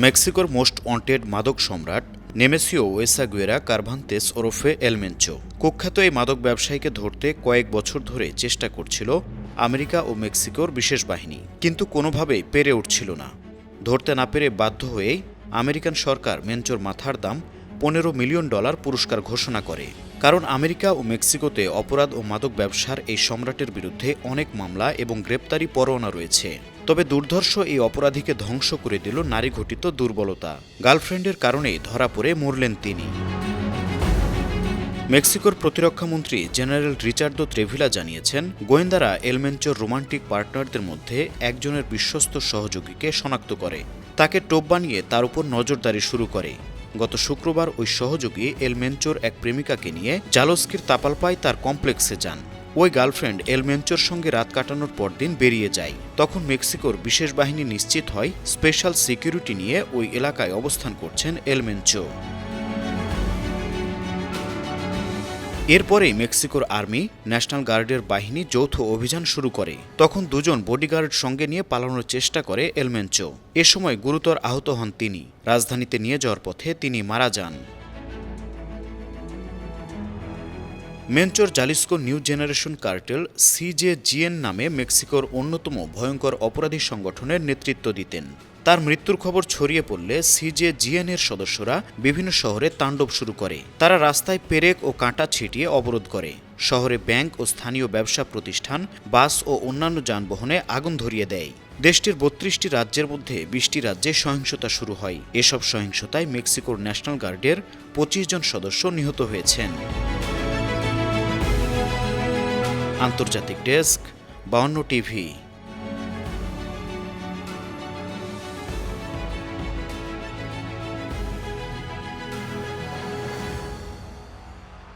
মেক্সিকোর most wanted মাদক সম্রাট নেমেসিও ওয়েসাগুয়েরা কারভান্তেস ওরফে এল মেনচো কুখ্যাত এই মাদক ব্যবসায়ীকে ধরতে কয়েক বছর ধরে চেষ্টা করছিল আমেরিকা ও মেক্সিকোর বিশেষ বাহিনী, কিন্তু কোনোভাবেই পেরে উঠছিল না। ধরতে না পেরে বাধ্য হয়েই আমেরিকান সরকার মেনচোর মাথার দাম $15 মিলিয়ন পুরস্কার ঘোষণা করে। কারণ আমেরিকা ও মেক্সিকোতে অপরাধ ও মাদক ব্যবসার এই সম্রাটের বিরুদ্ধে অনেক মামলা এবং গ্রেপ্তারি পরোয়ানা রয়েছে। তবে দুর্ধর্ষ এই অপরাধীকে ধ্বংস করে দিল নারী ঘটিত দুর্বলতা। গার্লফ্রেন্ডের কারণেই ধরা পড়ে মরলেন তিনি। মেক্সিকোর প্রতিরক্ষামন্ত্রী জেনারেল রিচার্দো ত্রেভিলা জানিয়েছেন, গোয়েন্দারা এল মেনচোর রোমান্টিক পার্টনারদের মধ্যে একজনের বিশ্বস্ত সহযোগীকে শনাক্ত করে তাকে টোপ বানিয়ে তার উপর নজরদারি শুরু করে। গত শুক্রবার ওই সহযোগী এল মেনচোর এক প্রেমিকাকে নিয়ে জালোস্কির তাপালপায় তার কমপ্লেক্সে যান। ওই গার্লফ্রেন্ড এল মেনচোর সঙ্গে রাত কাটানোর পরদিন বেরিয়ে যায়। তখন মেক্সিকোর বিশেষ বাহিনী নিশ্চিত হয় স্পেশাল সিকিউরিটি নিয়ে ওই এলাকায় অবস্থান করছেন এল মেনচো। এরপরেই মেক্সিকোর আর্মি, ন্যাশনাল গার্ডের বাহিনী যৌথ অভিযান শুরু করে। তখন দুজন বডিগার্ড সঙ্গে নিয়ে পালানোর চেষ্টা করে এল মেনচো। এ সময় গুরুতর আহত হন তিনি। রাজধানীতে নিয়ে যাওয়ার পথে তিনি মারা যান। Mencho Jalisco new generation cartel CJGN নামে মেক্সিকোর অন্যতম ভয়ঙ্কর অপরাধী সংগঠনের নেতৃত্ব দিতেন। তার মৃত্যুর খবর ছড়িয়ে পড়লে CJGN এর সদস্যরা বিভিন্ন শহরে তাণ্ডব শুরু করে। তারা রাস্তায় পেরেক ও কাঁটা ছিটিয়ে অবরোধ করে। শহরে ব্যাংক ও স্থানীয় ব্যবসা প্রতিষ্ঠান, বাস ও অন্যান্য যানবাহনে আগুন ধরিয়ে দেয়। দেশটির 32টি রাজ্যের মধ্যে 20টি রাজ্যে সহিংসতা শুরু হয়। এসব সহিংসতায় মেক্সিকোর ন্যাশনাল গার্ডের 25 জন সদস্য নিহত হয়েছেন। আন্তর্জাতিক ডেস্ক, 52 টিভি।